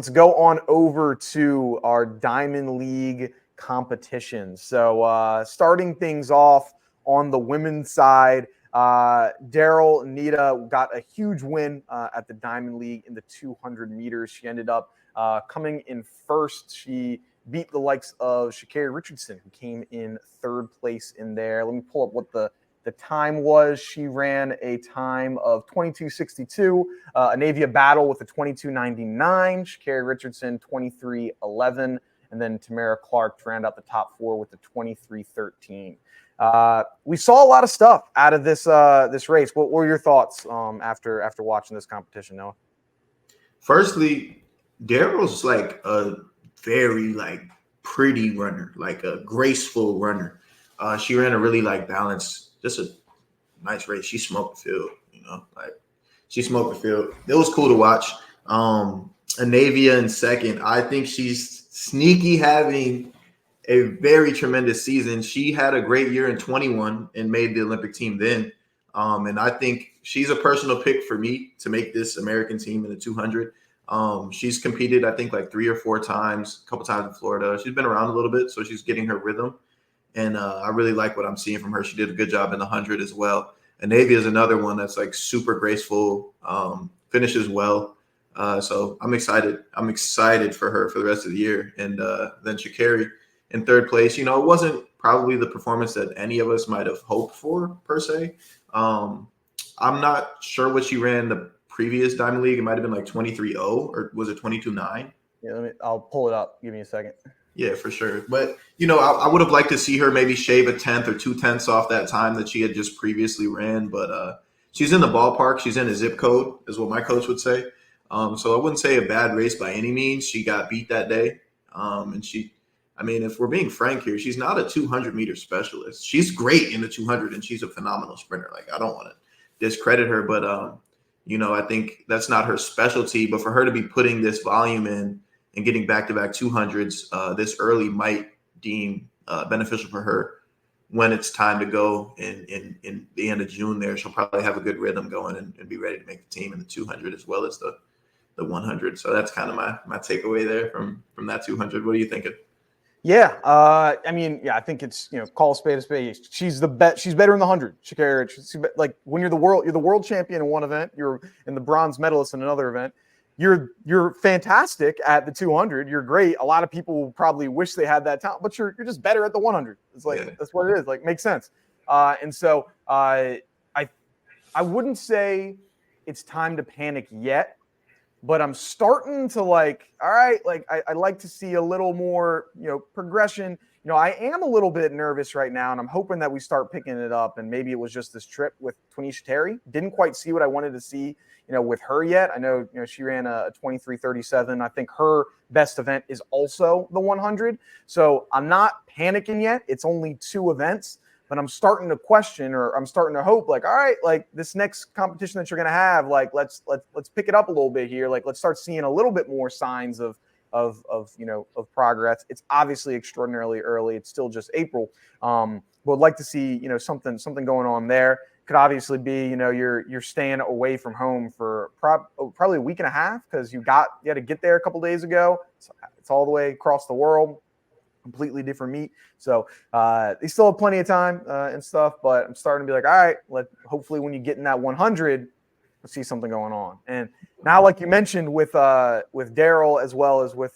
Let's go on over to our Diamond League competition. So starting things off on the women's side, Daryll Nieta got a huge win at the Diamond League in the 200 meters. She ended up coming in first. She beat the likes of Sha'Carri Richardson, who came in third place in there. Let me pull up what the time was. She ran a time of 22:62. Anavia Battle with a 22:99. Sha'Carri Richardson 23:11, and then Tamara Clark round out the top four with the 23:13. We saw a lot of stuff out of this race. What were your thoughts after watching this competition, Noah? Firstly, Daryl's like a very pretty runner, like a graceful runner. She ran a really balanced, just a nice race. She smoked the field, she smoked the field. It was cool to watch. Anavia in second. I think she's sneaky having a very tremendous season. She had a great year in 21 and made the Olympic team then. And I think she's a personal pick for me to make this American team in the 200. She's competed, I think, 3 or 4 times, a couple times in Florida. She's been around a little bit, so she's getting her rhythm. And I really like what I'm seeing from her. She did a good job in the 100 as well. Anavia is another one that's super graceful, finishes well. So I'm excited. I'm excited for her for the rest of the year. And then Sha'Carri in third place. It wasn't probably the performance that any of us might have hoped for per se. I'm not sure what she ran the previous Diamond League. It might have been 23:0 or was it 22:9? Yeah, I'll pull it up. Give me a second. Yeah, for sure. But, I would have liked to see her maybe shave a 10th or 2/10 off that time that she had just previously ran. But she's in the ballpark. She's in a zip code, is what my coach would say. So I wouldn't say a bad race by any means. She got beat that day. And if we're being frank here, she's not a 200-meter specialist. She's great in the 200, and she's a phenomenal sprinter. I don't want to discredit her, but, I think that's not her specialty. But for her to be putting this volume in and getting back-to-back 200s this early might deem beneficial for her when it's time to go in the end of June there. She'll probably have a good rhythm going and be ready to make the team in the 200 as well as the 100. So that's kind of my takeaway there from that 200. What are you thinking? Yeah, I think it's call a spade a spade. She's the best. She's better in the 100. Sha'Carri, when you're the world champion in one event, you're in the bronze medalist in another event. You're fantastic at the 200. You're great. A lot of people probably wish they had that talent, but you're just better at the 100. It's That's what it is. Makes sense. And so I wouldn't say it's time to panic yet. But I'm starting to all right, I'd like to see a little more, progression. I am a little bit nervous right now, and I'm hoping that we start picking it up. And maybe it was just this trip with Tanisha Terry. Didn't quite see what I wanted to see, with her yet. I know, she ran a 23:37. I think her best event is also the 100. So I'm not panicking yet. It's only 2 events. But I'm starting to question, or I'm starting to hope, all right, this next competition that you're going to have, let's pick it up a little bit here. Let's start seeing a little bit more signs of progress. It's obviously extraordinarily early. It's still just April. But I'd like to see, something going on there. Could obviously be, you're staying away from home for probably a week and a half because you had to get there a couple days ago. It's all the way across the world. Completely different meet. So they still have plenty of time and stuff, but I'm starting to be all right, hopefully when you get in that 100, let's see something going on. And now, like you mentioned with Daryll as well as with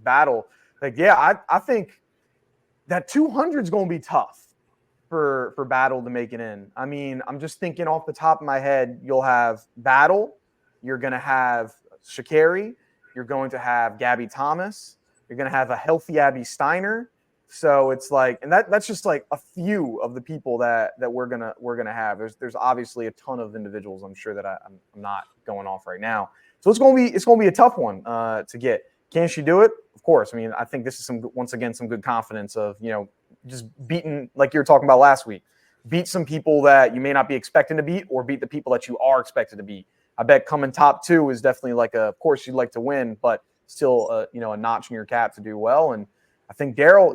Battle, I think that 200 is going to be tough for Battle to make it in. I'm just thinking off the top of my head, you'll have Battle, you're going to have Sha'Carri, you're going to have Gabby Thomas, you're going to have a healthy Abby Steiner. So it's and that's just a few of the people that we're gonna have. There's obviously a ton of individuals. I'm sure that I'm not going off right now. So it's gonna be a tough one to get. Can she do it? Of course. I think this is once again some good confidence of just beating, like you were talking about last week. Beat some people that you may not be expecting to beat, or beat the people that you are expected to beat. I bet coming top 2 is definitely of course you'd like to win, but still a notch in your cap to do well. And I think Daryll,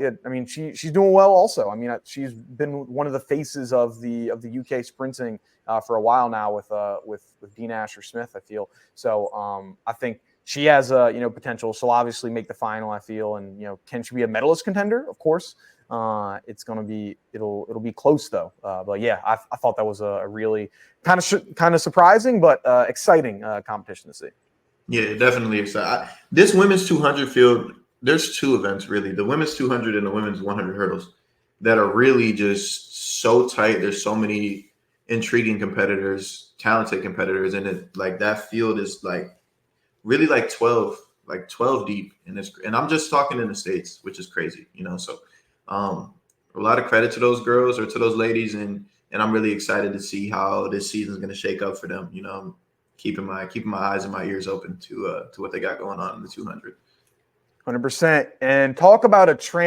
she's doing well also. She's been one of the faces of the UK sprinting for a while now with Dean Asher Smith, I feel. So I think she has potential. She'll obviously make the final, I feel, and can she be a medalist contender? Of course. It'll be close though. But yeah, I thought that was a really kind of surprising but exciting competition to see. Yeah, definitely exciting. This women's 200 field, there's two events really: the women's 200 and the women's 100 hurdles that are really just so tight. There's so many intriguing competitors, talented competitors, and that field is really 12 deep, and I'm just talking in the States, which is crazy, So a lot of credit to those girls or to those ladies, and I'm really excited to see how this season is going to shake up for them. I'm keeping my eyes and my ears open to what they got going on in the 200. 100%. And talk about a